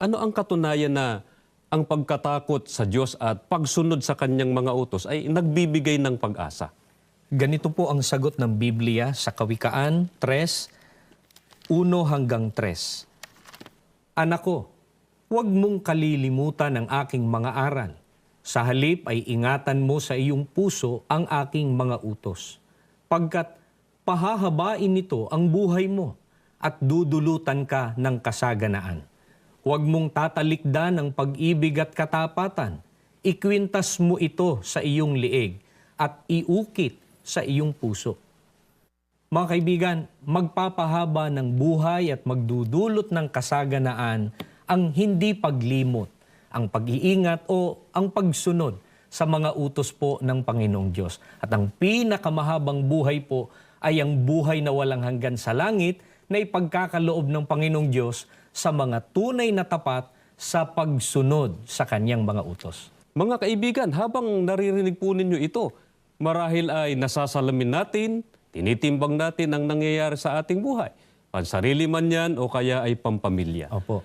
Ano ang katunayan na ang pagkatakot sa Diyos at pagsunod sa kanyang mga utos ay nagbibigay ng pag-asa? Ganito po ang sagot ng Biblia sa Kawikaan 3:1-3. Anak ko, huwag mong kalilimutan ang aking mga aral. Sa halip ay ingatan mo sa iyong puso ang aking mga utos. Pagkat pahahabain nito ang buhay mo at dudulutan ka ng kasaganaan. Huwag mong tatalikdan ang pag-ibig at katapatan. Ikwintas mo ito sa iyong liig at iukit sa iyong puso. Mga kaibigan, magpapahaba ng buhay at magdudulot ng kasaganaan ang hindi paglimot, ang pag-iingat o ang pagsunod sa mga utos po ng Panginoong Diyos. At ang pinakamahabang buhay po ay ang buhay na walang hanggan sa langit na ipagkakaloob ng Panginoong Diyos sa mga tunay na tapat sa pagsunod sa kanyang mga utos. Mga kaibigan, habang naririnig po ninyo ito, marahil ay nasasalamin natin, tinitimbang natin ang nangyayari sa ating buhay. Pansarili man yan o kaya ay pampamilya. Opo.